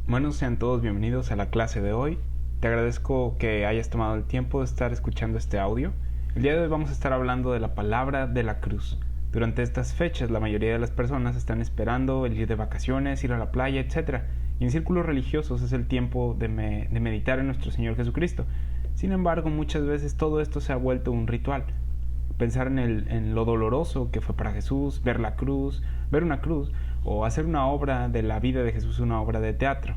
Bueno, sean todos bienvenidos a la clase de hoy. Te agradezco que hayas tomado el tiempo de estar escuchando este audio. El día de hoy vamos a estar hablando de la palabra de la cruz. Durante estas fechas la mayoría de las personas están esperando el ir de vacaciones, ir a la playa, etc. Y en círculos religiosos es el tiempo de meditar en nuestro Señor Jesucristo. Sin embargo, muchas veces todo esto se ha vuelto un ritual. Pensar en lo doloroso que fue para Jesús, ver una cruz, o hacer una obra de la vida de Jesús, una obra de teatro.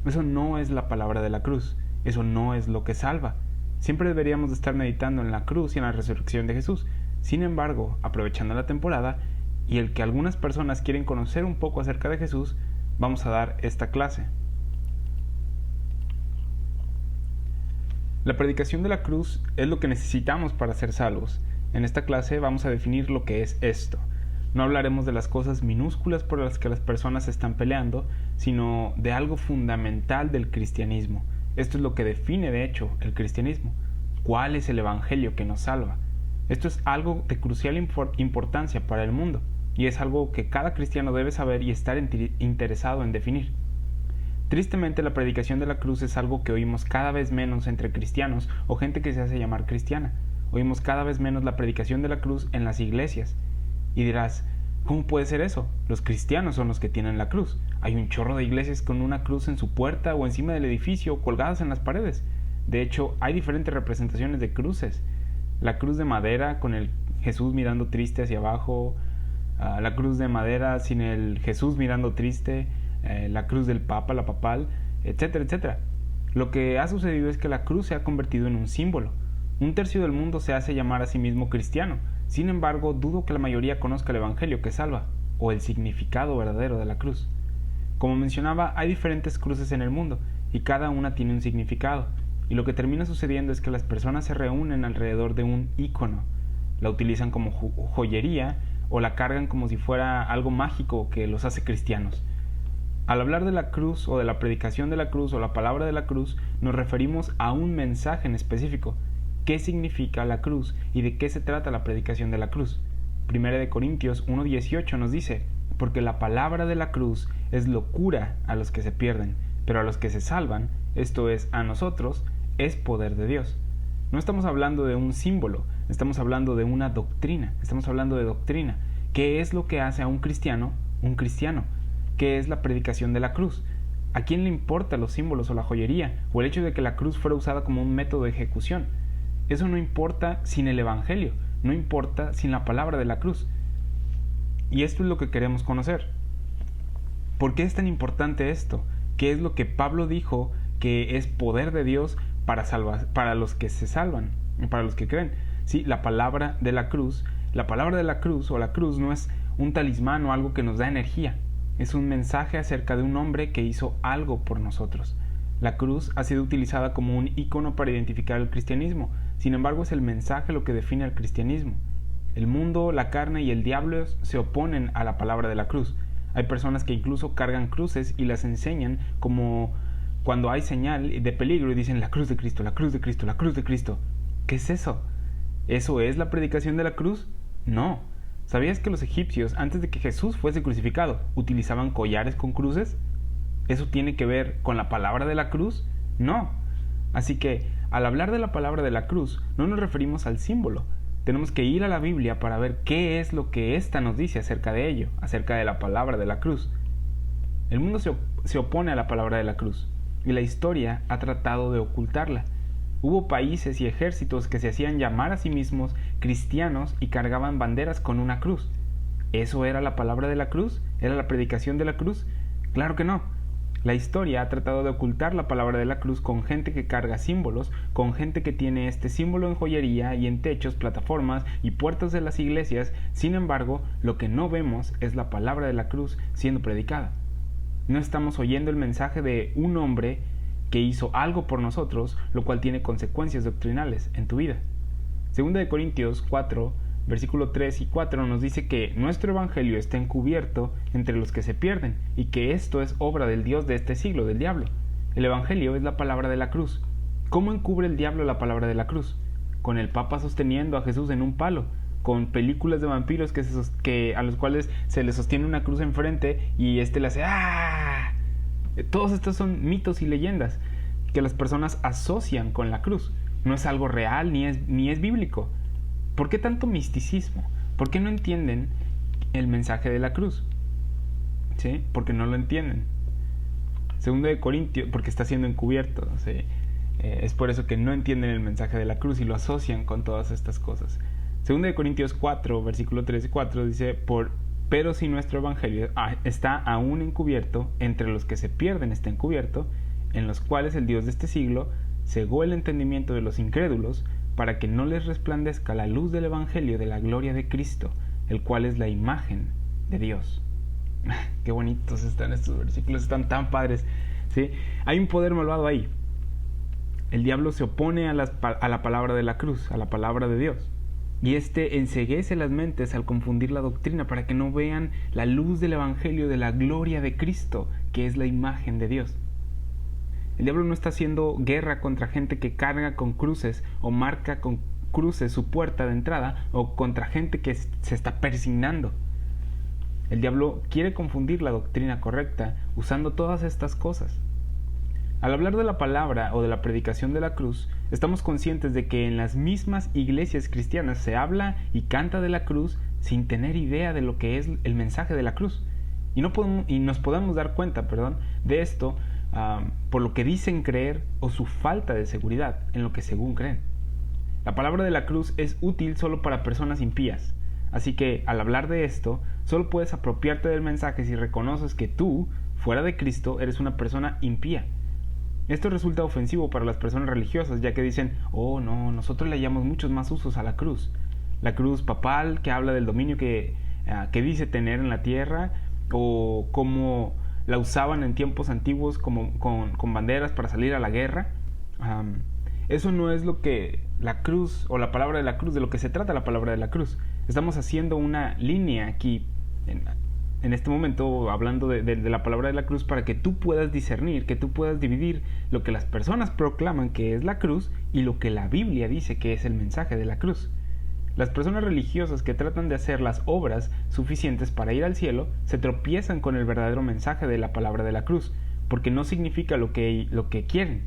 Eso no es la palabra de la cruz, eso no es lo que salva. Siempre deberíamos de estar meditando en la cruz y en la resurrección de Jesús. Sin embargo, aprovechando la temporada y el que algunas personas quieren conocer un poco acerca de Jesús, vamos a dar esta clase. La predicación de la cruz es lo que necesitamos para ser salvos. En esta clase vamos a definir lo que es esto. No hablaremos de las cosas minúsculas por las que las personas están peleando, sino de algo fundamental del cristianismo. Esto es lo que define, de hecho, el cristianismo. ¿Cuál es el evangelio que nos salva? Esto es algo de crucial importancia para el mundo, y es algo que cada cristiano debe saber y estar interesado en definir. Tristemente, la predicación de la cruz es algo que oímos cada vez menos entre cristianos o gente que se hace llamar cristiana. Oímos cada vez menos la predicación de la cruz en las iglesias. Y dirás, ¿cómo puede ser eso? Los cristianos son los que tienen la cruz. Hay un chorro de iglesias con una cruz en su puerta o encima del edificio o colgadas en las paredes. De hecho, hay diferentes representaciones de cruces. La cruz de madera con el Jesús mirando triste hacia abajo, la cruz de madera sin el Jesús mirando triste, la cruz del Papa, la papal, etcétera, etcétera. Lo que ha sucedido es que la cruz se ha convertido en un símbolo. Un tercio del mundo se hace llamar a sí mismo cristiano. Sin embargo, dudo que la mayoría conozca el evangelio que salva, o el significado verdadero de la cruz. Como mencionaba, hay diferentes cruces en el mundo, y cada una tiene un significado, y lo que termina sucediendo es que las personas se reúnen alrededor de un ícono, la utilizan como joyería, o la cargan como si fuera algo mágico que los hace cristianos. Al hablar de la cruz, o de la predicación de la cruz, o la palabra de la cruz, nos referimos a un mensaje en específico. ¿Qué significa la cruz y de qué se trata la predicación de la cruz? 1 Corintios 1:18 nos dice, porque la palabra de la cruz es locura a los que se pierden, pero a los que se salvan, esto es, a nosotros, es poder de Dios. No estamos hablando de un símbolo, estamos hablando de una doctrina, estamos hablando de doctrina. ¿Qué es lo que hace a un cristiano un cristiano? ¿Qué es la predicación de la cruz? ¿A quién le importa los símbolos o la joyería, o el hecho de que la cruz fuera usada como un método de ejecución? Eso no importa sin el evangelio, no importa sin la palabra de la cruz. Y esto es lo que queremos conocer. ¿Por qué es tan importante esto? ¿Qué es lo que Pablo dijo que es poder de Dios para los que se salvan, para los que creen? Sí, la palabra de la cruz o la cruz no es un talismán o algo que nos da energía. Es un mensaje acerca de un hombre que hizo algo por nosotros. La cruz ha sido utilizada como un ícono para identificar el cristianismo. Sin embargo, es el mensaje lo que define al cristianismo. El mundo, la carne y el diablo se oponen a la palabra de la cruz. Hay personas que incluso cargan cruces y las enseñan como cuando hay señal de peligro y dicen la cruz de Cristo, la cruz de Cristo, la cruz de Cristo. ¿Qué es eso? ¿Eso es la predicación de la cruz? No. ¿Sabías que los egipcios, antes de que Jesús fuese crucificado, utilizaban collares con cruces? ¿Eso tiene que ver con la palabra de la cruz? No. Así que, al hablar de la palabra de la cruz, no nos referimos al símbolo. Tenemos que ir a la Biblia para ver qué es lo que ésta nos dice acerca de ello, acerca de la palabra de la cruz. El mundo se opone a la palabra de la cruz, y la historia ha tratado de ocultarla. Hubo países y ejércitos que se hacían llamar a sí mismos cristianos y cargaban banderas con una cruz. ¿Eso era la palabra de la cruz? ¿Era la predicación de la cruz? Claro que no. La historia ha tratado de ocultar la palabra de la cruz con gente que carga símbolos, con gente que tiene este símbolo en joyería y en techos, plataformas y puertas de las iglesias. Sin embargo, lo que no vemos es la palabra de la cruz siendo predicada. No estamos oyendo el mensaje de un hombre que hizo algo por nosotros, lo cual tiene consecuencias doctrinales en tu vida. 2 Corintios 4, versículo 3 y 4 nos dice que nuestro evangelio está encubierto entre los que se pierden y que esto es obra del Dios de este siglo, del diablo. El evangelio es la palabra de la cruz. ¿Cómo encubre el diablo la palabra de la cruz? Con el Papa sosteniendo a Jesús en un palo, con películas de vampiros a los cuales se les sostiene una cruz enfrente y le hace ¡ah! Todos estos son mitos y leyendas que las personas asocian con la cruz. No es algo real ni es bíblico. ¿Por qué tanto misticismo? ¿Por qué no entienden el mensaje de la cruz? ¿Sí? Porque no lo entienden. Segundo de Corintios, porque está siendo encubierto. ¿Sí? Es por eso que no entienden el mensaje de la cruz y lo asocian con todas estas cosas. Segundo de Corintios 4, versículo 13 y 4 dice, pero si nuestro evangelio está aún encubierto, entre los que se pierden está encubierto, en los cuales el Dios de este siglo cegó el entendimiento de los incrédulos, para que no les resplandezca la luz del evangelio de la gloria de Cristo, el cual es la imagen de Dios. Qué bonitos están estos versículos, están tan padres, ¿sí? Hay un poder malvado ahí. El diablo se opone a la palabra de la cruz, a la palabra de Dios. Y enceguece las mentes al confundir la doctrina para que no vean la luz del evangelio de la gloria de Cristo, que es la imagen de Dios. El diablo no está haciendo guerra contra gente que carga con cruces o marca con cruces su puerta de entrada, o contra gente que se está persignando. El diablo quiere confundir la doctrina correcta usando todas estas cosas. Al hablar de la palabra o de la predicación de la cruz, estamos conscientes de que en las mismas iglesias cristianas se habla y canta de la cruz sin tener idea de lo que es el mensaje de la cruz. Y nos podemos dar cuenta, de esto por lo que dicen creer o su falta de seguridad en lo que según creen. La palabra de la cruz es útil solo para personas impías. Así que al hablar de esto, solo puedes apropiarte del mensaje si reconoces que tú, fuera de Cristo, eres una persona impía. Esto resulta ofensivo para las personas religiosas, ya que dicen, oh no, nosotros le hallamos muchos más usos a la cruz. La cruz papal, que habla del dominio que dice tener en la tierra, o cómo la usaban en tiempos antiguos con banderas para salir a la guerra. Eso no es lo que la cruz, o la palabra de la cruz, de lo que se trata la palabra de la cruz. Estamos haciendo una línea aquí, en este momento, hablando de la palabra de la cruz, para que tú puedas discernir, que tú puedas dividir lo que las personas proclaman que es la cruz y lo que la Biblia dice que es el mensaje de la cruz. Las personas religiosas que tratan de hacer las obras suficientes para ir al cielo se tropiezan con el verdadero mensaje de la palabra de la cruz, porque no significa lo que quieren.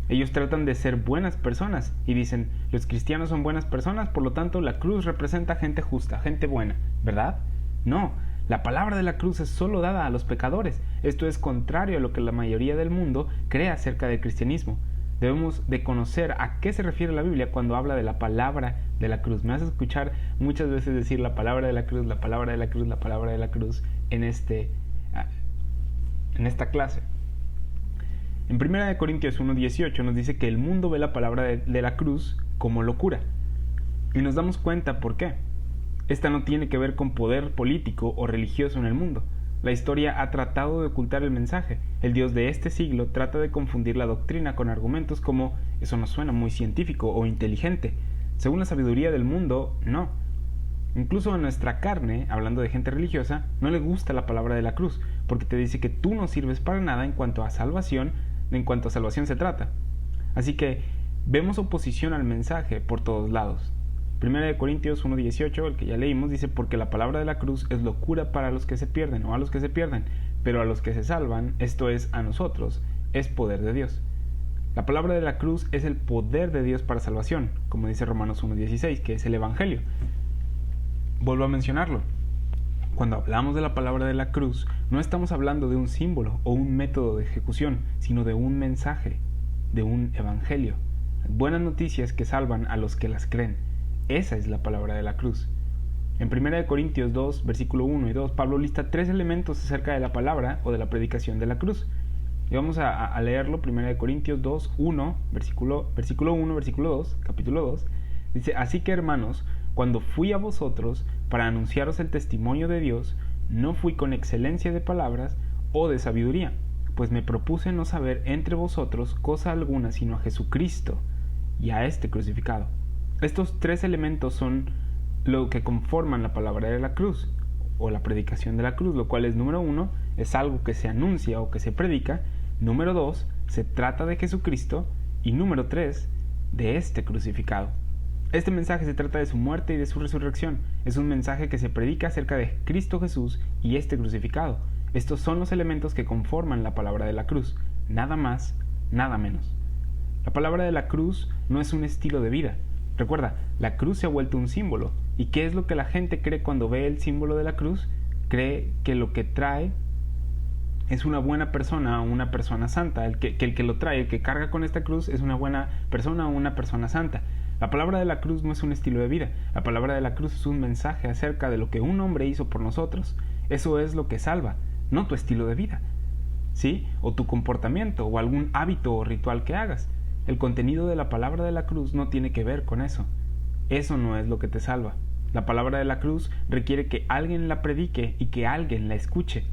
Ellos tratan de ser buenas personas y dicen, los cristianos son buenas personas, por lo tanto la cruz representa gente justa, gente buena, ¿verdad? No. La palabra de la cruz es solo dada a los pecadores. Esto es contrario a lo que la mayoría del mundo cree acerca del cristianismo. Debemos de conocer a qué se refiere la Biblia cuando habla de la palabra de la cruz. Me vas a escuchar muchas veces decir la palabra de la cruz, la palabra de la cruz, la palabra de la cruz en esta clase. En 1 Corintios 1:18 nos dice que el mundo ve la palabra de la cruz como locura. Y nos damos cuenta por qué. Esta no tiene que ver con poder político o religioso en el mundo. La historia ha tratado de ocultar el mensaje. El Dios de este siglo trata de confundir la doctrina con argumentos como eso no suena muy científico o inteligente. Según la sabiduría del mundo, no. Incluso a nuestra carne, hablando de gente religiosa, no le gusta la palabra de la cruz, porque te dice que tú no sirves para nada en cuanto a salvación se trata. Así que vemos oposición al mensaje por todos lados. 1 Corintios 1:18, el que ya leímos, dice, porque la palabra de la cruz es locura para los que se pierden, o a los que se pierden, pero a los que se salvan, esto es, a nosotros, es poder de Dios. La palabra de la cruz es el poder de Dios para salvación, como dice Romanos 1:16, que es el Evangelio. Vuelvo a mencionarlo. Cuando hablamos de la palabra de la cruz, no estamos hablando de un símbolo o un método de ejecución, sino de un mensaje, de un evangelio. Buenas noticias que salvan a los que las creen. Esa es la palabra de la cruz. En 1 Corintios 2, versículo 1 y 2, Pablo lista 3 elementos acerca de la palabra o de la predicación de la cruz. Y vamos a leerlo. 1 Corintios 2, 1, versículo 1, versículo 2, capítulo 2. Dice, así que hermanos, cuando fui a vosotros para anunciaros el testimonio de Dios, no fui con excelencia de palabras o de sabiduría, pues me propuse no saber entre vosotros cosa alguna sino a Jesucristo y a este crucificado. Estos 3 elementos son lo que conforman la palabra de la cruz o la predicación de la cruz, lo cual es, número 1, es algo que se anuncia o que se predica, número 2, se trata de Jesucristo, y número 3, de este crucificado. Este mensaje se trata de su muerte y de su resurrección. Es un mensaje que se predica acerca de Cristo Jesús y este crucificado. Estos son los elementos que conforman la palabra de la cruz, nada más, nada menos. La palabra de la cruz no es un estilo de vida. Recuerda, la cruz se ha vuelto un símbolo. ¿Y qué es lo que la gente cree cuando ve el símbolo de la cruz? Cree que lo que trae es una buena persona o una persona santa. El que lo trae, el que carga con esta cruz, es una buena persona o una persona santa. La palabra de la cruz no es un estilo de vida. La palabra de la cruz es un mensaje acerca de lo que un hombre hizo por nosotros. Eso es lo que salva, no tu estilo de vida, ¿sí? O tu comportamiento o algún hábito o ritual que hagas. El contenido de la palabra de la cruz no tiene que ver con eso. Eso no es lo que te salva. La palabra de la cruz requiere que alguien la predique y que alguien la escuche.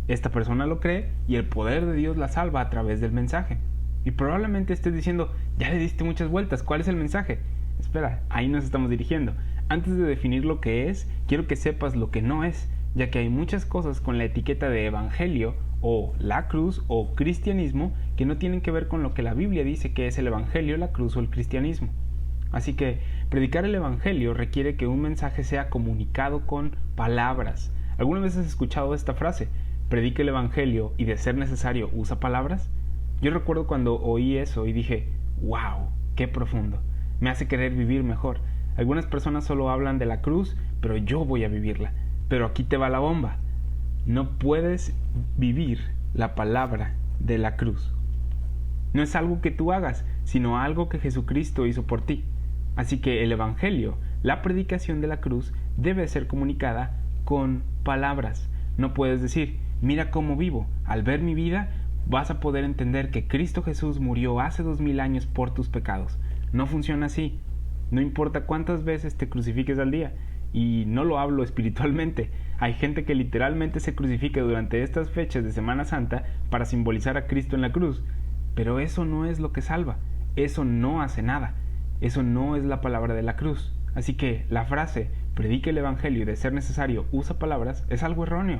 Esta persona lo cree y el poder de Dios la salva a través del mensaje. Y probablemente estés diciendo, ya le diste muchas vueltas, ¿cuál es el mensaje? Espera, ahí nos estamos dirigiendo. Antes de definir lo que es, quiero que sepas lo que no es, ya que hay muchas cosas con la etiqueta de evangelio o la cruz o cristianismo que no tienen que ver con lo que la Biblia dice que es el evangelio, la cruz o el cristianismo. Así que predicar el evangelio requiere que un mensaje sea comunicado con palabras. ¿Alguna vez has escuchado esta frase? ¿Predica el evangelio y de ser necesario usa palabras? Yo recuerdo cuando oí eso y dije, wow, qué profundo. Me hace querer vivir mejor. Algunas personas solo hablan de la cruz, pero yo voy a vivirla. Pero aquí te va la bomba. No puedes vivir la palabra de la cruz. No es algo que tú hagas, sino algo que Jesucristo hizo por ti. Así que el evangelio, la predicación de la cruz, debe ser comunicada con palabras. No puedes decir, mira cómo vivo. Al ver mi vida, vas a poder entender que Cristo Jesús murió hace 2000 años por tus pecados. No funciona así. No importa cuántas veces te crucifiques al día. Y no lo hablo espiritualmente. Hay gente que literalmente se crucifica durante estas fechas de Semana Santa para simbolizar a Cristo en la cruz. Pero eso no es lo que salva. Eso no hace nada. Eso no es la palabra de la cruz. Así que la frase, predique el evangelio y de ser necesario usa palabras, es algo erróneo.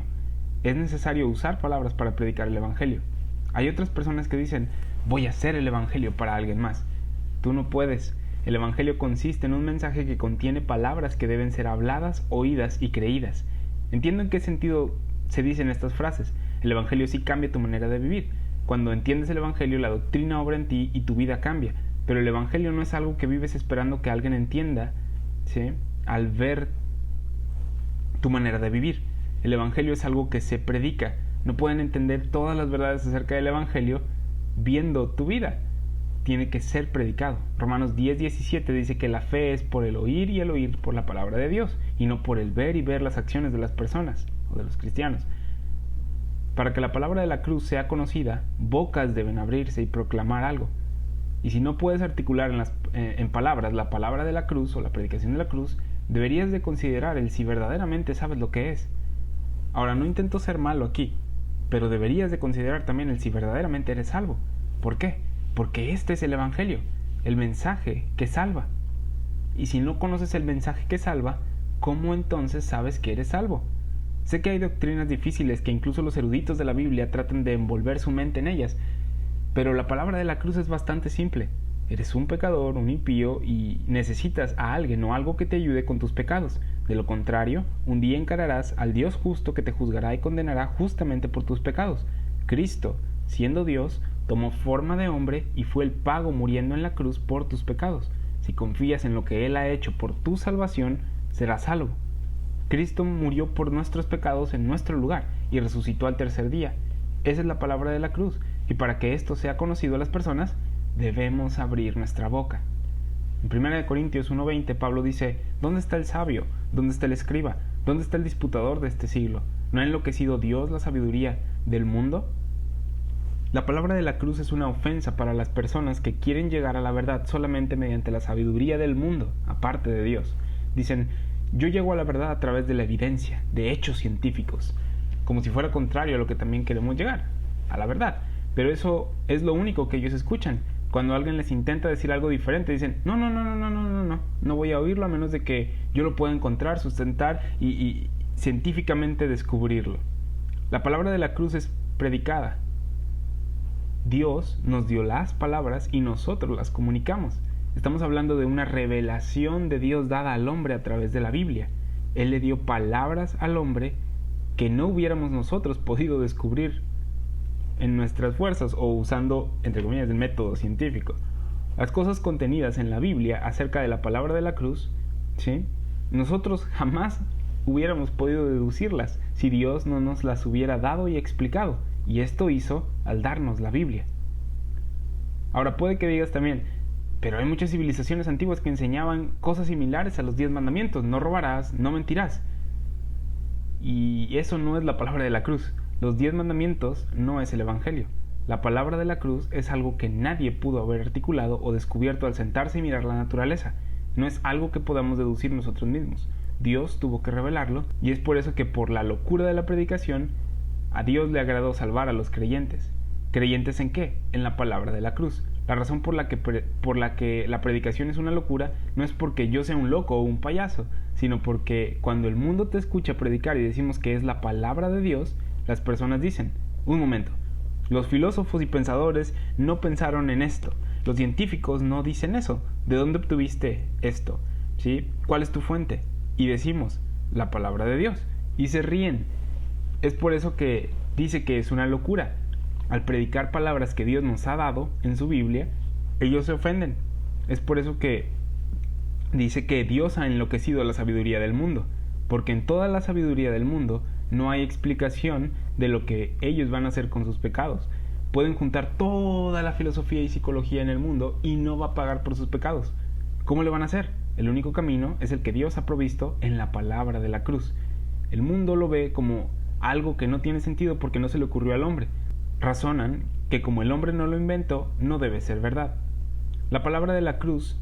Es necesario usar palabras para predicar el evangelio. Hay otras personas que dicen, voy a hacer el evangelio para alguien más. Tú no puedes. El evangelio consiste en un mensaje que contiene palabras que deben ser habladas, oídas y creídas. Entiendo en qué sentido se dicen estas frases. El evangelio sí cambia tu manera de vivir. Cuando entiendes el evangelio, la doctrina obra en ti y tu vida cambia. Pero el evangelio no es algo que vives esperando que alguien entienda, ¿sí?, al ver tu manera de vivir. El evangelio es algo que se predica. No pueden entender todas las verdades acerca del evangelio viendo tu vida. Tiene que ser predicado. Romanos 10:17 dice que la fe es por el oír y el oír por la palabra de Dios, y no por el ver y ver las acciones de las personas o de los cristianos. Para que la palabra de la cruz sea conocida, bocas deben abrirse y proclamar algo. Y si no puedes articular en palabras la palabra de la cruz o la predicación de la cruz, deberías de considerar el si verdaderamente sabes lo que es. Ahora, no intento ser malo aquí, pero deberías de considerar también el si verdaderamente eres salvo. ¿Por qué? Porque este es el evangelio, el mensaje que salva. Y si no conoces el mensaje que salva, ¿cómo entonces sabes que eres salvo? Sé que hay doctrinas difíciles que incluso los eruditos de la Biblia tratan de envolver su mente en ellas, pero la palabra de la cruz es bastante simple. Eres un pecador, un impío, y necesitas a alguien o algo que te ayude con tus pecados. De lo contrario, un día encararás al Dios justo que te juzgará y condenará justamente por tus pecados. Cristo, siendo Dios, tomó forma de hombre y fue el pago muriendo en la cruz por tus pecados. Si confías en lo que Él ha hecho por tu salvación, serás salvo. Cristo murió por nuestros pecados en nuestro lugar y resucitó al tercer día. Esa es la palabra de la cruz, y para que esto sea conocido a las personas, debemos abrir nuestra boca. En 1 Corintios 1:20 Pablo dice, ¿dónde está el sabio? ¿Dónde está el escriba? ¿Dónde está el disputador de este siglo? ¿No ha enloquecido Dios la sabiduría del mundo? La palabra de la cruz es una ofensa para las personas que quieren llegar a la verdad solamente mediante la sabiduría del mundo, aparte de Dios. Dicen, yo llego a la verdad a través de la evidencia, de hechos científicos, como si fuera contrario a lo que también queremos llegar, a la verdad. Pero eso es lo único que ellos escuchan. Cuando alguien les intenta decir algo diferente, dicen, no voy a oírlo a menos de que yo lo pueda encontrar, sustentar y científicamente descubrirlo. La palabra de la cruz es predicada. Dios nos dio las palabras y nosotros las comunicamos. Estamos hablando de una revelación de Dios dada al hombre a través de la Biblia. Él le dio palabras al hombre que no hubiéramos nosotros podido descubrir en nuestras fuerzas o usando, entre comillas, el método científico. Las cosas contenidas en la Biblia acerca de la palabra de la cruz, ¿sí?, nosotros jamás hubiéramos podido deducirlas si Dios no nos las hubiera dado y explicado, y esto hizo al darnos la Biblia. Ahora puede que digas también, pero hay muchas civilizaciones antiguas que enseñaban cosas similares a los 10 mandamientos: no robarás, no mentirás. Y eso no es la palabra de la cruz. Los 10 mandamientos no es el Evangelio. La palabra de la cruz es algo que nadie pudo haber articulado o descubierto al sentarse y mirar la naturaleza. No es algo que podamos deducir nosotros mismos. Dios tuvo que revelarlo, y es por eso que por la locura de la predicación, a Dios le agradó salvar a los creyentes. ¿Creyentes en qué? En la palabra de la cruz. La razón por la que la predicación es una locura no es porque yo sea un loco o un payaso, sino porque cuando el mundo te escucha predicar y decimos que es la palabra de Dios, las personas dicen, un momento, los filósofos y pensadores no pensaron en esto, los científicos no dicen eso, ¿de dónde obtuviste esto? ¿Sí? ¿Cuál es tu fuente? Y decimos, la palabra de Dios, y se ríen. Es por eso que dice que es una locura. Al predicar palabras que Dios nos ha dado en su Biblia, ellos se ofenden. Es por eso que dice que Dios ha enloquecido la sabiduría del mundo, porque en toda la sabiduría del mundo no hay explicación de lo que ellos van a hacer con sus pecados. Pueden juntar toda la filosofía y psicología en el mundo y no va a pagar por sus pecados. ¿Cómo le van a hacer? El único camino es el que Dios ha provisto en la palabra de la cruz. El mundo lo ve como algo que no tiene sentido porque no se le ocurrió al hombre. Razonan que como el hombre no lo inventó, no debe ser verdad. La palabra de la cruz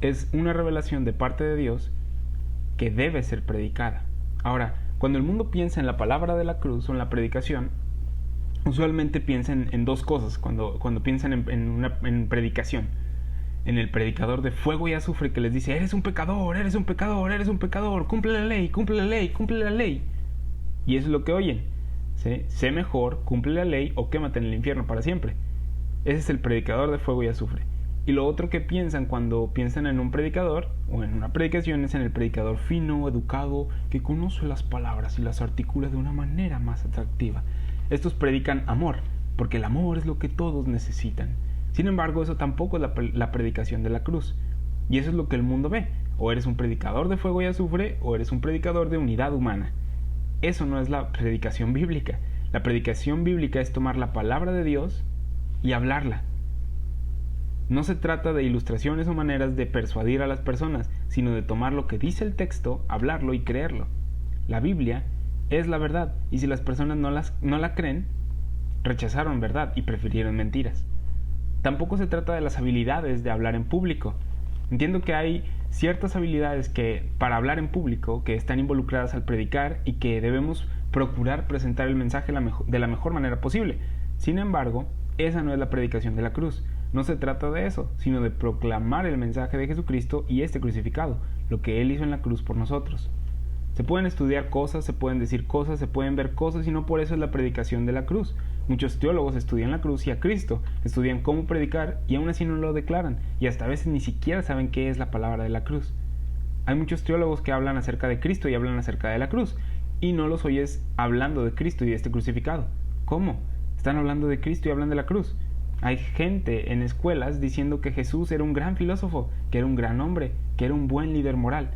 es una revelación de parte de Dios que debe ser predicada. Ahora, cuando el mundo piensa en la palabra de la cruz o en la predicación, usualmente piensan en dos cosas cuando piensan en predicación. En el predicador de fuego y azufre que les dice, eres un pecador, eres un pecador, eres un pecador, cumple la ley, cumple la ley, cumple la ley. Y eso es lo que oyen. ¿Sí? Sé mejor, cumple la ley o quémate en el infierno para siempre. Ese es el predicador de fuego y azufre. Y lo otro que piensan cuando piensan en un predicador o en una predicación es en el predicador fino, educado, que conoce las palabras y las articula de una manera más atractiva. Estos predican amor, porque el amor es lo que todos necesitan. Sin embargo, eso tampoco es la predicación de la cruz. Y eso es lo que el mundo ve. O eres un predicador de fuego y azufre, o eres un predicador de unidad humana. Eso no es la predicación bíblica. La predicación bíblica es tomar la palabra de Dios y hablarla. No se trata de ilustraciones o maneras de persuadir a las personas, sino de tomar lo que dice el texto, hablarlo y creerlo. La Biblia es la verdad, y si las personas no la creen, rechazaron verdad y prefirieron mentiras. Tampoco se trata de las habilidades de hablar en público. Entiendo que hay ciertas habilidades para hablar en público que están involucradas al predicar y que debemos procurar presentar el mensaje de la mejor manera posible. Sin embargo, esa no es la predicación de la cruz. No se trata de eso, sino de proclamar el mensaje de Jesucristo y este crucificado, lo que Él hizo en la cruz por nosotros. Se pueden estudiar cosas, se pueden decir cosas, se pueden ver cosas y no por eso es la predicación de la cruz. Muchos teólogos estudian la cruz y a Cristo, estudian cómo predicar y aún así no lo declaran y hasta a veces ni siquiera saben qué es la palabra de la cruz. Hay muchos teólogos que hablan acerca de Cristo y hablan acerca de la cruz y no los oyes hablando de Cristo y de este crucificado. ¿Cómo? Están hablando de Cristo y hablan de la cruz. Hay gente en escuelas diciendo que Jesús era un gran filósofo, que era un gran hombre, que era un buen líder moral.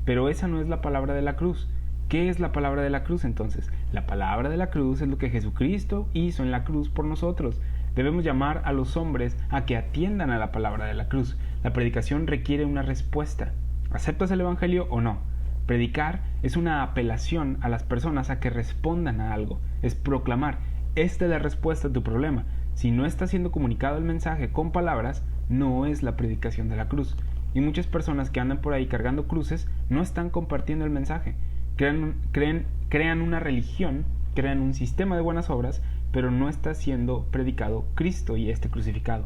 Pero esa no es la palabra de la cruz. ¿Qué es la palabra de la cruz entonces? La palabra de la cruz es lo que Jesucristo hizo en la cruz por nosotros. Debemos llamar a los hombres a que atiendan a la palabra de la cruz. La predicación requiere una respuesta. ¿Aceptas el Evangelio o no? Predicar es una apelación a las personas a que respondan a algo. Es proclamar, esta es la respuesta a tu problema. Si no está siendo comunicado el mensaje con palabras, no es la predicación de la cruz. Y muchas personas que andan por ahí cargando cruces no están compartiendo el mensaje. Crean una religión, crean un sistema de buenas obras, pero no está siendo predicado Cristo y este crucificado.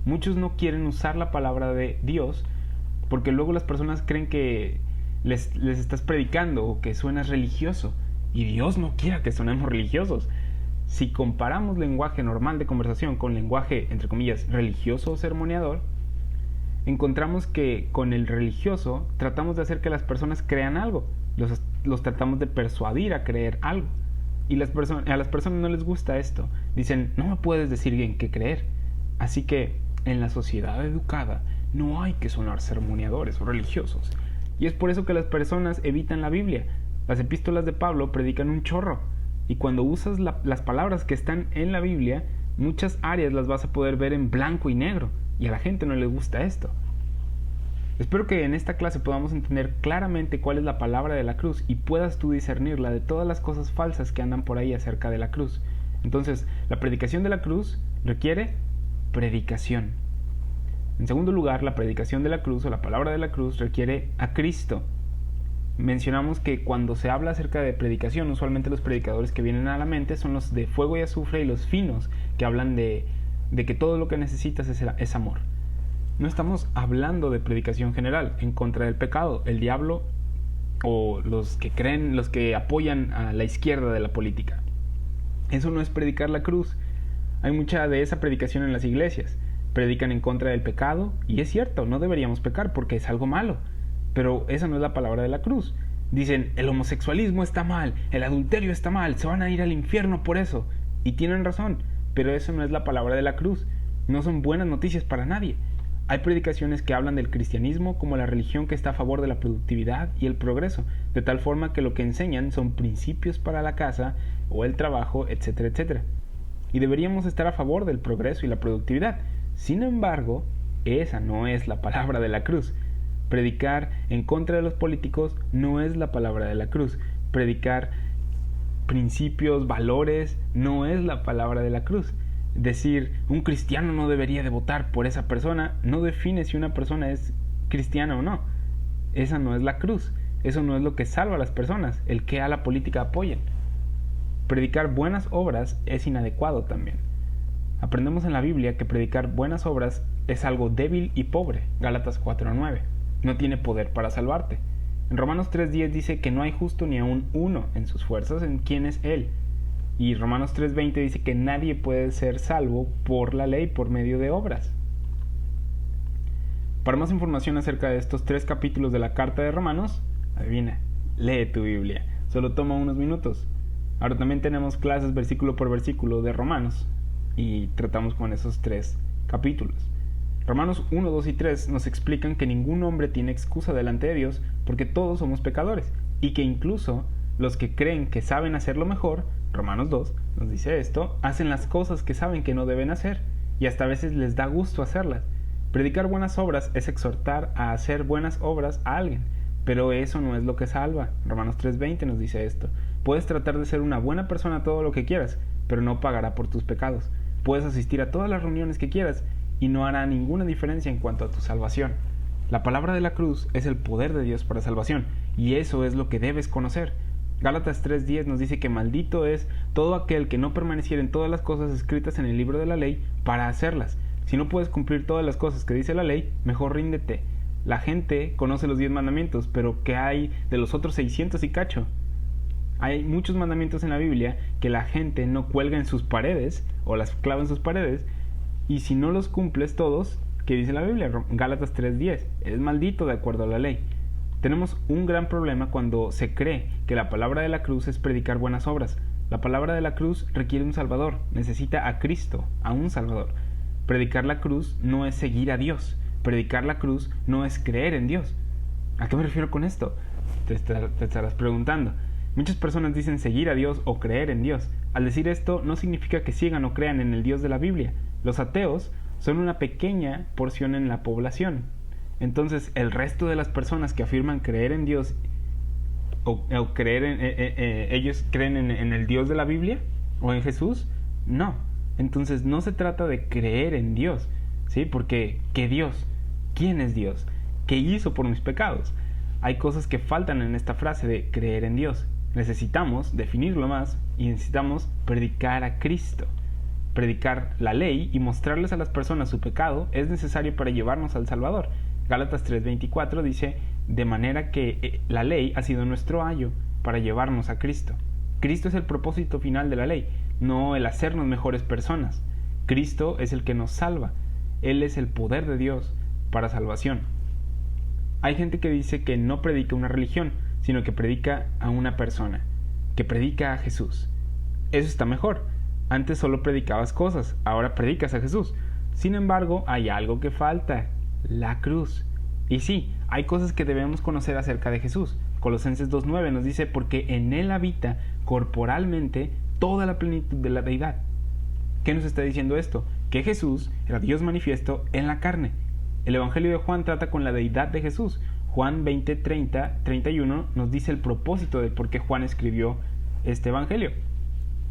Muchos no quieren usar la palabra de Dios porque luego las personas creen que les estás predicando o que suenas religioso. Y Dios no quiere que sonemos religiosos. Si comparamos lenguaje normal de conversación con lenguaje, entre comillas, religioso o sermoneador, encontramos que con el religioso tratamos de hacer que las personas crean algo. los tratamos de persuadir a creer algo. Y a las personas no les gusta esto. Dicen, no me puedes decir bien qué creer. Así que en la sociedad educada no hay que sonar sermoneadores o religiosos. Y es por eso que las personas evitan la Biblia. Las epístolas de Pablo predican un chorro. Y cuando usas las palabras que están en la Biblia, muchas áreas las vas a poder ver en blanco y negro. Y a la gente no le gusta esto. Espero que en esta clase podamos entender claramente cuál es la palabra de la cruz y puedas tú discernirla de todas las cosas falsas que andan por ahí acerca de la cruz. Entonces, la predicación de la cruz requiere predicación. En segundo lugar, la predicación de la cruz o la palabra de la cruz requiere a Cristo. Mencionamos que cuando se habla acerca de predicación, usualmente los predicadores que vienen a la mente son los de fuego y azufre y los finos, que hablan de que todo lo que necesitas es amor. No estamos hablando de predicación general en contra del pecado, el diablo o los que apoyan a la izquierda de la política. Eso no es predicar la cruz. Hay mucha de esa predicación en las iglesias. Predican en contra del pecado y es cierto, no deberíamos pecar porque es algo malo. Pero esa no es la palabra de la cruz. Dicen, el homosexualismo está mal, el adulterio está mal, se van a ir al infierno por eso. Y tienen razón, pero eso no es la palabra de la cruz. No son buenas noticias para nadie. Hay predicaciones que hablan del cristianismo como la religión que está a favor de la productividad y el progreso, de tal forma que lo que enseñan son principios para la casa o el trabajo, etcétera, etcétera. Y deberíamos estar a favor del progreso y la productividad. Sin embargo, esa no es la palabra de la cruz. Predicar en contra de los políticos no es la palabra de la cruz. Predicar principios, valores, no es la palabra de la cruz. Decir, un cristiano no debería de votar por esa persona, no define si una persona es cristiana o no. Esa no es la cruz. Eso no es lo que salva a las personas, el que a la política apoyen. Predicar buenas obras es inadecuado también. Aprendemos en la Biblia que predicar buenas obras es algo débil y pobre, Gálatas 4:9. No tiene poder para salvarte. En Romanos 3:10 dice que no hay justo ni aun uno en sus fuerzas en quién es Él. Y Romanos 3:20 dice que nadie puede ser salvo por la ley por medio de obras. Para más información acerca de estos 3 capítulos de la carta de Romanos, adivina, lee tu Biblia. Solo toma unos minutos. Ahora también tenemos clases versículo por versículo de Romanos y tratamos con esos 3 capítulos. Romanos 1, 2 y 3 nos explican que ningún hombre tiene excusa delante de Dios porque todos somos pecadores y que incluso los que creen que saben hacerlo mejor, Romanos 2 nos dice esto, hacen las cosas que saben que no deben hacer y hasta a veces les da gusto hacerlas. Predicar buenas obras es exhortar a hacer buenas obras a alguien, pero eso no es lo que salva. Romanos 3:20 nos dice esto. Puedes tratar de ser una buena persona todo lo que quieras, pero no pagará por tus pecados. Puedes asistir a todas las reuniones que quieras y no hará ninguna diferencia en cuanto a tu salvación. La palabra de la cruz es el poder de Dios para salvación y eso es lo que debes conocer. Gálatas 3:10 nos dice que maldito es todo aquel que no permaneciera en todas las cosas escritas en el libro de la ley para hacerlas. Si no puedes cumplir todas las cosas que dice la ley, mejor ríndete. La gente conoce los 10 mandamientos, pero ¿qué hay de los otros 600 y cacho? Hay muchos mandamientos en la Biblia que la gente no cuelga en sus paredes o las clava en sus paredes, y si no los cumples todos, ¿qué dice la Biblia? Gálatas 3:10, eres maldito de acuerdo a la ley. Tenemos un gran problema cuando se cree que la palabra de la cruz es predicar buenas obras. La palabra de la cruz requiere un Salvador, necesita a Cristo, a un Salvador. Predicar la cruz no es seguir a Dios, predicar la cruz no es creer en Dios. ¿A qué me refiero con esto? Te estarás preguntando. Muchas personas dicen seguir a Dios o creer en Dios. Al decir esto no significa que sigan o crean en el Dios de la Biblia. Los ateos son una pequeña porción en la población. Entonces, el resto de las personas que afirman creer en Dios o creer ellos creen en el Dios de la Biblia o en Jesús, no. Entonces, no se trata de creer en Dios, ¿sí? Porque, ¿qué Dios? ¿Quién es Dios? ¿Qué hizo por mis pecados? Hay cosas que faltan en esta frase de creer en Dios. Necesitamos definirlo más y necesitamos predicar a Cristo. Predicar la ley y mostrarles a las personas su pecado es necesario para llevarnos al Salvador. Gálatas 3:24 dice, de manera que la ley ha sido nuestro ayo para llevarnos a Cristo. Cristo es el propósito final de la ley, no el hacernos mejores personas. Cristo es el que nos salva. Él es el poder de Dios para salvación. Hay gente que dice que no predica una religión, sino que predica a una persona, que predica a Jesús. Eso está mejor. Antes solo predicabas cosas, ahora predicas a Jesús. Sin embargo, hay algo que falta: la cruz. Y sí, hay cosas que debemos conocer acerca de Jesús. Colosenses 2:9 nos dice: porque en Él habita corporalmente toda la plenitud de la deidad. ¿Qué nos está diciendo esto? Que Jesús era Dios manifiesto en la carne. El Evangelio de Juan trata con la deidad de Jesús. Juan 20:30-31 nos dice el propósito de por qué Juan escribió este Evangelio.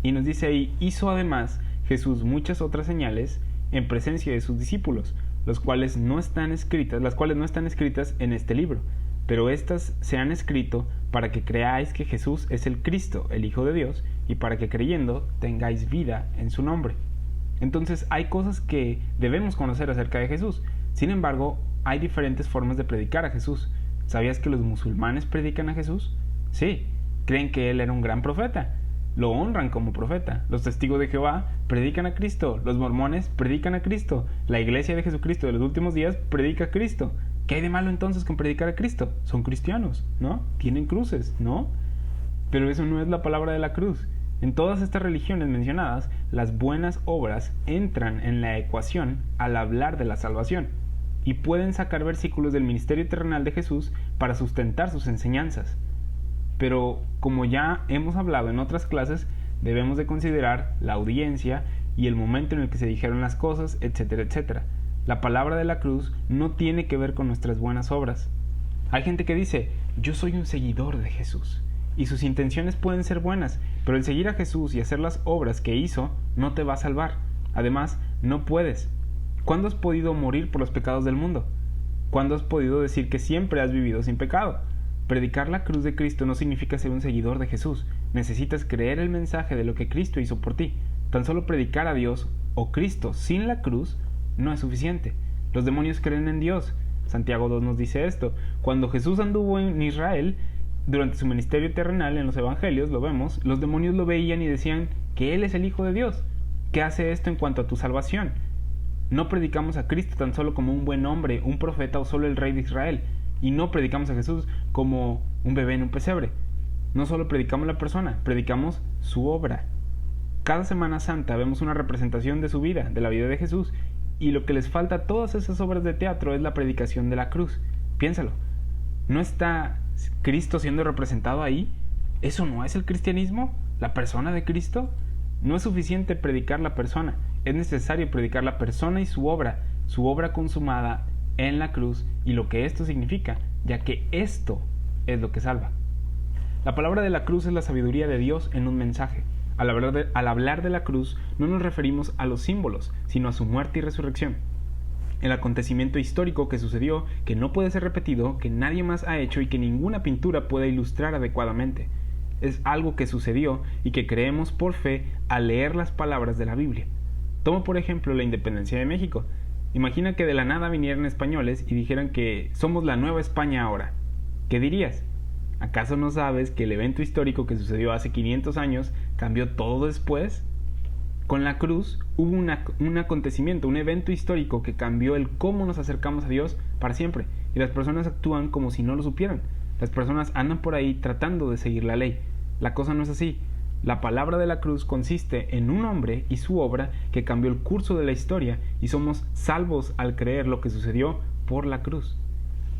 Y nos dice ahí: hizo además Jesús muchas otras señales en presencia de sus discípulos, las cuales no están escritas en este libro, pero estas se han escrito para que creáis que Jesús es el Cristo, el Hijo de Dios, y para que creyendo tengáis vida en su nombre. Entonces hay cosas que debemos conocer acerca de Jesús. Sin embargo, hay diferentes formas de predicar a Jesús. ¿Sabías que los musulmanes predican a Jesús? Sí, creen que él era un gran profeta. Lo honran como profeta. Los testigos de Jehová predican a Cristo. Los mormones predican a Cristo. La iglesia de Jesucristo de los últimos días predica a Cristo. ¿Qué hay de malo entonces con predicar a Cristo? Son cristianos, ¿no? Tienen cruces, ¿no? Pero eso no es la palabra de la cruz. En todas estas religiones mencionadas, las buenas obras entran en la ecuación al hablar de la salvación, y pueden sacar versículos del ministerio terrenal de Jesús para sustentar sus enseñanzas. Pero, como ya hemos hablado en otras clases, debemos de considerar la audiencia y el momento en el que se dijeron las cosas, etcétera, etcétera. La palabra de la cruz no tiene que ver con nuestras buenas obras. Hay gente que dice: yo soy un seguidor de Jesús, y sus intenciones pueden ser buenas, pero el seguir a Jesús y hacer las obras que hizo no te va a salvar. Además, no puedes. ¿Cuándo has podido morir por los pecados del mundo? ¿Cuándo has podido decir que siempre has vivido sin pecado? Predicar la cruz de Cristo no significa ser un seguidor de Jesús. Necesitas creer el mensaje de lo que Cristo hizo por ti. Tan solo predicar a Dios o Cristo sin la cruz no es suficiente. Los demonios creen en Dios. Santiago 2 nos dice esto. Cuando Jesús anduvo en Israel, durante su ministerio terrenal, en los evangelios lo vemos, los demonios lo veían y decían que Él es el Hijo de Dios. ¿Qué hace esto en cuanto a tu salvación? No predicamos a Cristo tan solo como un buen hombre, un profeta o solo el rey de Israel. Y no predicamos a Jesús como un bebé en un pesebre. No solo predicamos la persona, predicamos su obra. Cada Semana Santa vemos una representación de su vida, de la vida de Jesús, y lo que les falta a todas esas obras de teatro es la predicación de la cruz. Piénsalo. ¿No está Cristo siendo representado ahí? ¿Eso no es el cristianismo? ¿La persona de Cristo? No es suficiente predicar la persona, es necesario predicar la persona y su obra consumada en la cruz y lo que esto significa, ya que esto es lo que salva. La palabra de la cruz es la sabiduría de Dios en un mensaje. Al hablar de la cruz no nos referimos a los símbolos, sino a su muerte y resurrección. El acontecimiento histórico que sucedió, que no puede ser repetido, que nadie más ha hecho y que ninguna pintura puede ilustrar adecuadamente. Es algo que sucedió y que creemos por fe al leer las palabras de la Biblia. Toma por ejemplo la independencia de México. Imagina que de la nada vinieran españoles y dijeran que somos la Nueva España ahora. ¿Qué dirías? ¿Acaso no sabes que el evento histórico que sucedió hace 500 años cambió todo después? Con la cruz hubo un acontecimiento, un evento histórico que cambió el cómo nos acercamos a Dios para siempre. Y las personas actúan como si no lo supieran. Las personas andan por ahí tratando de seguir la ley. La cosa no es así. La palabra de la cruz consiste en un hombre y su obra que cambió el curso de la historia y somos salvos al creer lo que sucedió por la cruz.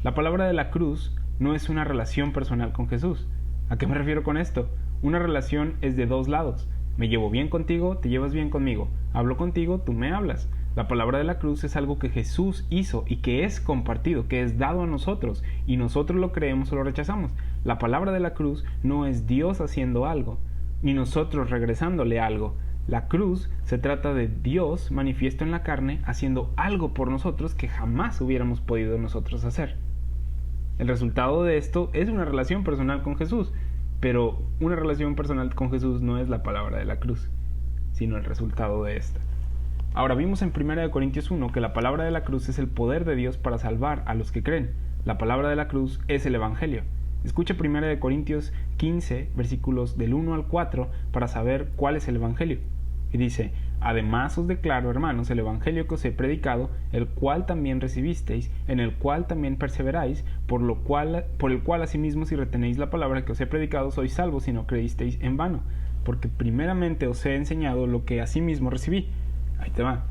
La palabra de la cruz no es una relación personal con Jesús. ¿A qué me refiero con esto? Una relación es de dos lados. Me llevo bien contigo, te llevas bien conmigo. Hablo contigo, tú me hablas. La palabra de la cruz es algo que Jesús hizo y que es compartido, que es dado a nosotros, y nosotros lo creemos o lo rechazamos. La palabra de la cruz no es Dios haciendo algo, ni nosotros regresándole algo. La cruz se trata de Dios manifiesto en la carne haciendo algo por nosotros que jamás hubiéramos podido nosotros hacer. El resultado de esto es una relación personal con Jesús, pero una relación personal con Jesús no es la palabra de la cruz, sino el resultado de esta. Ahora vimos en 1 Corintios 1 que la palabra de la cruz es el poder de Dios para salvar a los que creen. La palabra de la cruz es el Evangelio. Escucha 1 Corintios 15, versículos del 1 al 4 para saber cuál es el Evangelio. Y dice: Además os declaro, hermanos, el evangelio que os he predicado, el cual también recibisteis, en el cual también perseveráis, por el cual asimismo si retenéis la palabra que os he predicado, sois salvos si no creísteis en vano. Porque primeramente os he enseñado lo que asimismo recibí. Ahí te va.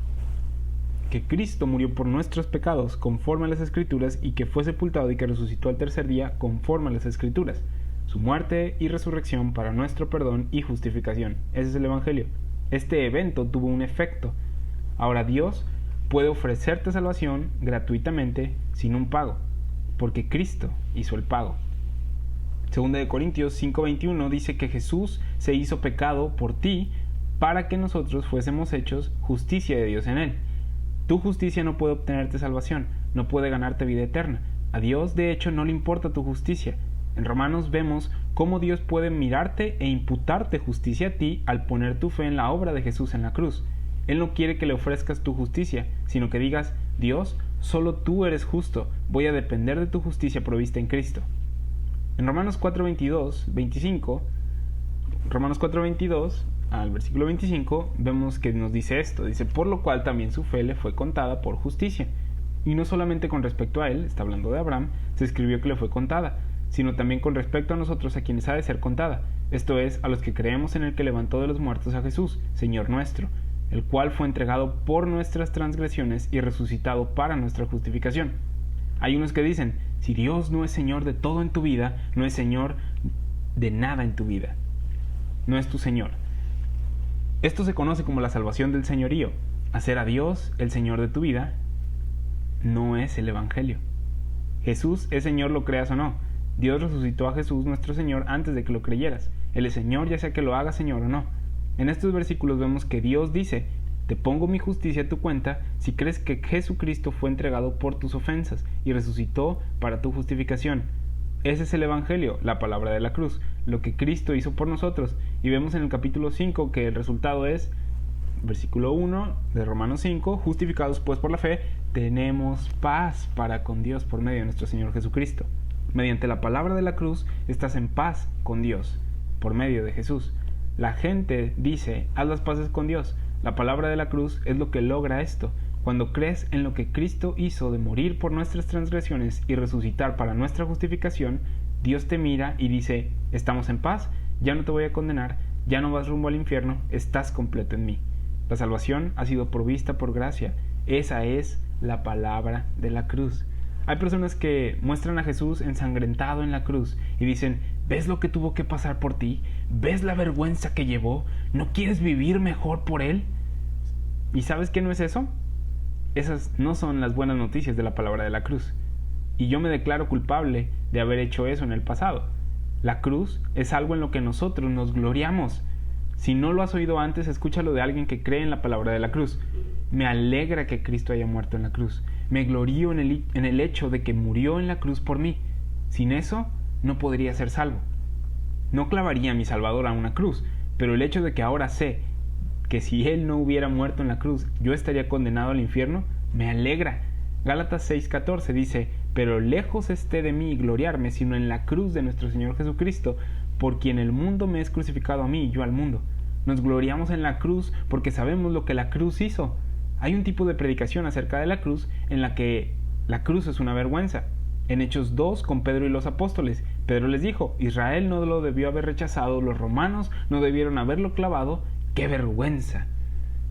Que Cristo murió por nuestros pecados conforme a las Escrituras, y que fue sepultado y que resucitó al tercer día conforme a las Escrituras. Su muerte y resurrección para nuestro perdón y justificación. Ese es el evangelio. Este evento tuvo un efecto. Ahora Dios puede ofrecerte salvación gratuitamente sin un pago, porque Cristo hizo el pago. Segunda de Corintios 5:21 dice que Jesús se hizo pecado por ti para que nosotros fuésemos hechos justicia de Dios en él. Tu justicia no puede obtenerte salvación, no puede ganarte vida eterna. A Dios, de hecho, no le importa tu justicia. En Romanos vemos cómo Dios puede mirarte e imputarte justicia a ti al poner tu fe en la obra de Jesús en la cruz. Él no quiere que le ofrezcas tu justicia, sino que digas: Dios, solo tú eres justo, voy a depender de tu justicia provista en Cristo. En Romanos 4:25, al versículo 25, vemos que nos dice esto. Dice: por lo cual también su fe le fue contada por justicia. Y no solamente con respecto a él, está hablando de Abraham, se escribió que le fue contada, sino también con respecto a nosotros, a quienes ha de ser contada, esto es, a los que creemos en el que levantó de los muertos a Jesús, Señor nuestro, el cual fue entregado por nuestras transgresiones y resucitado para nuestra justificación. Hay unos que dicen: si Dios no es Señor de todo en tu vida, no es Señor de nada en tu vida. No es tu Señor. Esto se conoce como la salvación del señorío. Hacer a Dios el Señor de tu vida no es el Evangelio. Jesús es Señor, lo creas o no. Dios resucitó a Jesús nuestro Señor antes de que lo creyeras. Él es Señor, ya sea que lo haga Señor o no. En estos versículos vemos que Dios dice: te pongo mi justicia a tu cuenta si crees que Jesucristo fue entregado por tus ofensas y resucitó para tu justificación. Ese es el Evangelio, la palabra de la cruz, lo que Cristo hizo por nosotros. Y vemos en el capítulo 5 que el resultado es, versículo 1 de Romanos 5, justificados pues por la fe, tenemos paz para con Dios por medio de nuestro Señor Jesucristo. Mediante la palabra de la cruz estás en paz con Dios, por medio de Jesús. La gente dice: haz las paces con Dios. La palabra de la cruz es lo que logra esto. Cuando crees en lo que Cristo hizo de morir por nuestras transgresiones y resucitar para nuestra justificación, Dios te mira y dice: estamos en paz, ya no te voy a condenar, ya no vas rumbo al infierno, estás completo en mí. La salvación ha sido provista por gracia. Esa es la palabra de la cruz. Hay personas que muestran a Jesús ensangrentado en la cruz y dicen: ¿ves lo que tuvo que pasar por ti? ¿Ves la vergüenza que llevó? ¿No quieres vivir mejor por él? ¿Y sabes qué no es eso? Esas no son las buenas noticias de la palabra de la cruz. Y yo me declaro culpable de haber hecho eso en el pasado. La cruz es algo en lo que nosotros nos gloriamos. Si no lo has oído antes, escúchalo de alguien que cree en la palabra de la cruz. Me alegra que Cristo haya muerto en la cruz. Me glorío en el hecho de que murió en la cruz por mí. Sin eso, no podría ser salvo. No clavaría a mi Salvador a una cruz, pero el hecho de que ahora sé que si Él no hubiera muerto en la cruz, yo estaría condenado al infierno, me alegra. Gálatas 6:14 dice: pero lejos esté de mí gloriarme, sino en la cruz de nuestro Señor Jesucristo, por quien el mundo me es crucificado a mí y yo al mundo. Nos gloriamos en la cruz porque sabemos lo que la cruz hizo. Hay un tipo de predicación acerca de la cruz en la que la cruz es una vergüenza. En Hechos 2, con Pedro y los apóstoles, Pedro les dijo: Israel no lo debió haber rechazado, los romanos no debieron haberlo clavado, ¡qué vergüenza!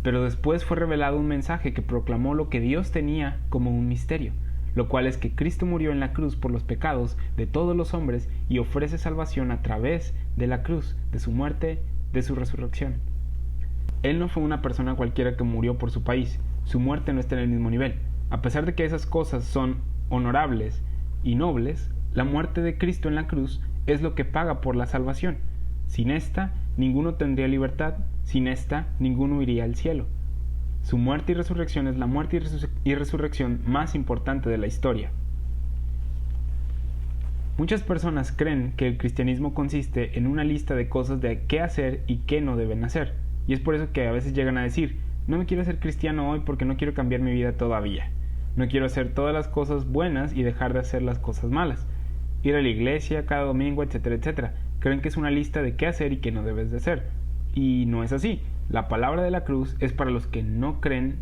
Pero después fue revelado un mensaje que proclamó lo que Dios tenía como un misterio, lo cual es que Cristo murió en la cruz por los pecados de todos los hombres y ofrece salvación a través de la cruz, de su muerte, de su resurrección. Él no fue una persona cualquiera que murió por su país. Su muerte no está en el mismo nivel. A pesar de que esas cosas son honorables y nobles, la muerte de Cristo en la cruz es lo que paga por la salvación. Sin esta, ninguno tendría libertad. Sin esta, ninguno iría al cielo. Su muerte y resurrección es la muerte y resurrección más importante de la historia. Muchas personas creen que el cristianismo consiste en una lista de cosas de qué hacer y qué no deben hacer. Y es por eso que a veces llegan a decir: no me quiero hacer cristiano hoy porque no quiero cambiar mi vida todavía. No quiero hacer todas las cosas buenas y dejar de hacer las cosas malas. Ir a la iglesia cada domingo, etcétera, etcétera. Creen que es una lista de qué hacer y qué no debes de hacer. Y no es así. La palabra de la cruz es para los que no creen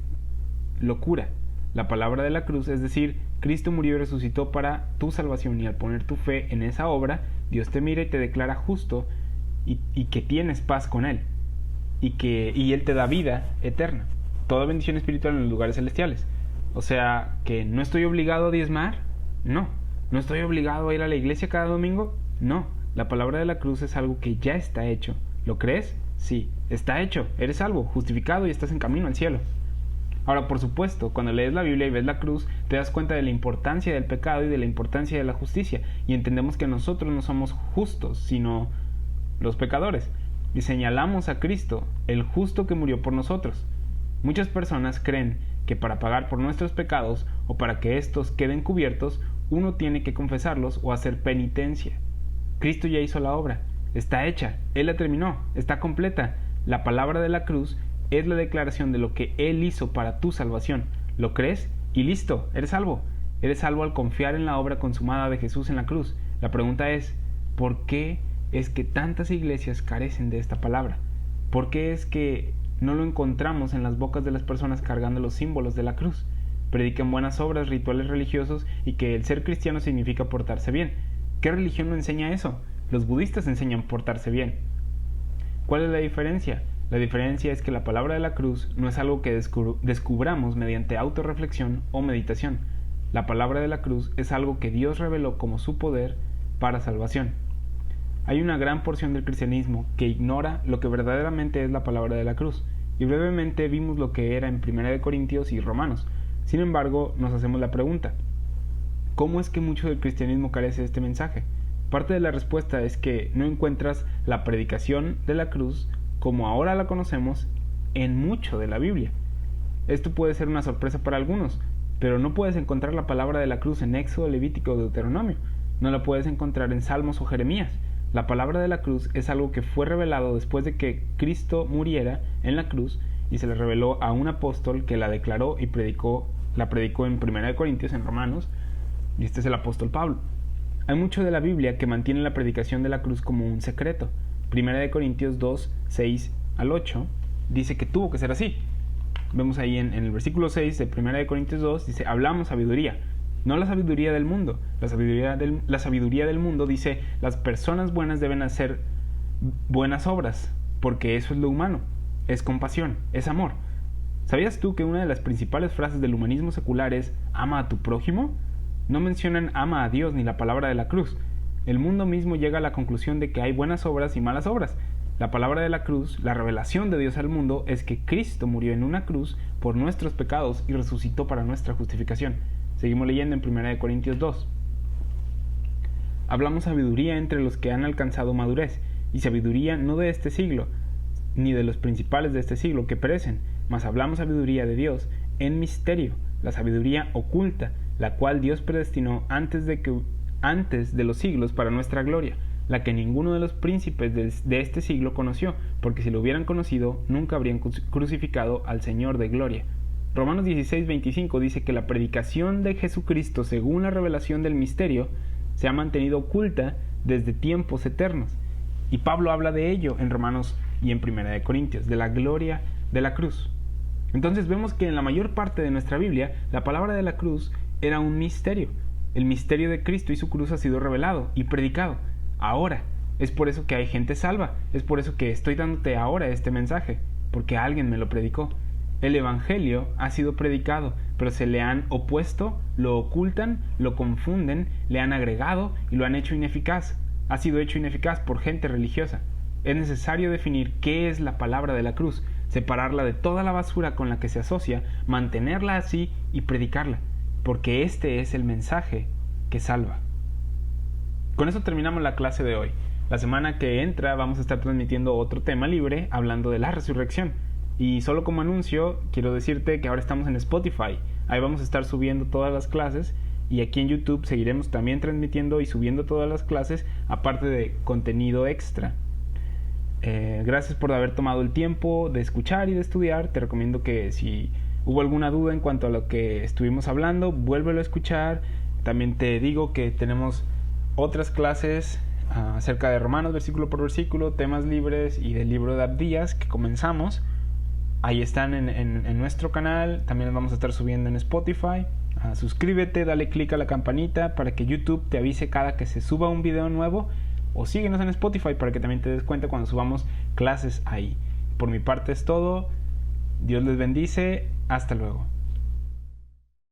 locura. La palabra de la cruz es decir, Cristo murió y resucitó para tu salvación, y al poner tu fe en esa obra, Dios te mira y te declara justo y que tienes paz con Él y Él te da vida eterna, toda bendición espiritual en los lugares celestiales. O sea, que no estoy obligado a diezmar, no estoy obligado a ir a la iglesia cada domingo, no. La palabra de la cruz es algo que ya está hecho. ¿Lo crees? Sí, está hecho, eres salvo, justificado y estás en camino al cielo. Ahora, por supuesto, cuando lees la Biblia y ves la cruz, te das cuenta de la importancia del pecado y de la importancia de la justicia, y entendemos que nosotros no somos justos, sino los pecadores, y señalamos a Cristo, el justo que murió por nosotros. Muchas personas creen que para pagar por nuestros pecados o para que estos queden cubiertos, uno tiene que confesarlos o hacer penitencia. Cristo ya hizo la obra, está hecha, Él la terminó, está completa. La palabra de la cruz es la declaración de lo que Él hizo para tu salvación. ¿Lo crees? Y listo, eres salvo. Eres salvo al confiar en la obra consumada de Jesús en la cruz. La pregunta es, ¿por qué es que tantas iglesias carecen de esta palabra? ¿Por qué es que no lo encontramos en las bocas de las personas cargando los símbolos de la cruz? Predican buenas obras, rituales religiosos y que el ser cristiano significa portarse bien. ¿Qué religión no enseña eso? Los budistas enseñan portarse bien. ¿Cuál es la diferencia? La diferencia es que la palabra de la cruz no es algo que descubramos mediante autorreflexión o meditación. La palabra de la cruz es algo que Dios reveló como su poder para salvación. Hay una gran porción del cristianismo que ignora lo que verdaderamente es la palabra de la cruz, y brevemente vimos lo que era en 1 Corintios y Romanos. Sin embargo, nos hacemos la pregunta, ¿cómo es que mucho del cristianismo carece de este mensaje? Parte de la respuesta es que no encuentras la predicación de la cruz como ahora la conocemos en mucho de la Biblia. Esto puede ser una sorpresa para algunos, pero no puedes encontrar la palabra de la cruz en Éxodo, Levítico o Deuteronomio. No la puedes encontrar en Salmos o Jeremías. La palabra de la cruz es algo que fue revelado después de que Cristo muriera en la cruz y se le reveló a un apóstol que la declaró y la predicó en 1 Corintios, en Romanos, y este es el apóstol Pablo. Hay mucho de la Biblia que mantiene la predicación de la cruz como un secreto. 1 Corintios 2, 6 al 8 dice que tuvo que ser así. Vemos ahí en el versículo 6 de 1 Corintios 2, dice, hablamos sabiduría, no la sabiduría del mundo. La sabiduría del mundo dice, las personas buenas deben hacer buenas obras, porque eso es lo humano, es compasión, es amor. ¿Sabías tú que una de las principales frases del humanismo secular es, ama a tu prójimo? No mencionan ama a Dios ni la palabra de la cruz. El mundo mismo llega a la conclusión de que hay buenas obras y malas obras. La palabra de la cruz, la revelación de Dios al mundo, es que Cristo murió en una cruz por nuestros pecados y resucitó para nuestra justificación. Seguimos leyendo en 1 Corintios 2. Hablamos sabiduría entre los que han alcanzado madurez, y sabiduría no de este siglo, ni de los principales de este siglo que perecen, mas hablamos sabiduría de Dios en misterio, la sabiduría oculta, la cual Dios predestinó antes de los siglos para nuestra gloria, la que ninguno de los príncipes de este siglo conoció, porque si lo hubieran conocido, nunca habrían crucificado al Señor de gloria. Romanos 16:25 dice que la predicación de Jesucristo según la revelación del misterio se ha mantenido oculta desde tiempos eternos. Y Pablo habla de ello en Romanos y en 1 Corintios, de la gloria de la cruz. Entonces vemos que en la mayor parte de nuestra Biblia, la palabra de la cruz era un misterio. El misterio de Cristo y su cruz ha sido revelado y predicado. Ahora, es por eso que hay gente salva, es por eso que estoy dándote ahora este mensaje, porque alguien me lo predicó. El Evangelio ha sido predicado, pero se le han opuesto, lo ocultan, lo confunden, le han agregado y lo han hecho ineficaz. Ha sido hecho ineficaz por gente religiosa. Es necesario definir qué es la palabra de la cruz, separarla de toda la basura con la que se asocia, mantenerla así y predicarla, porque este es el mensaje que salva. Con eso terminamos la clase de hoy. La semana que entra vamos a estar transmitiendo otro tema libre hablando de la resurrección. Y solo como anuncio, quiero decirte que ahora estamos en Spotify. Ahí vamos a estar subiendo todas las clases. Y aquí en YouTube seguiremos también transmitiendo y subiendo todas las clases, aparte de contenido extra. Gracias por haber tomado el tiempo de escuchar y de estudiar. Te recomiendo que si hubo alguna duda en cuanto a lo que estuvimos hablando, vuélvelo a escuchar. También te digo que tenemos otras clases acerca de Romanos versículo por versículo, temas libres y del libro de Abdías que comenzamos. Ahí están en nuestro canal. También los vamos a estar subiendo en Spotify. Suscríbete, dale click a la campanita para que YouTube te avise cada que se suba un video nuevo, o síguenos en Spotify para que también te des cuenta cuando subamos clases ahí. Por mi parte es todo. Dios les bendice. Hasta luego.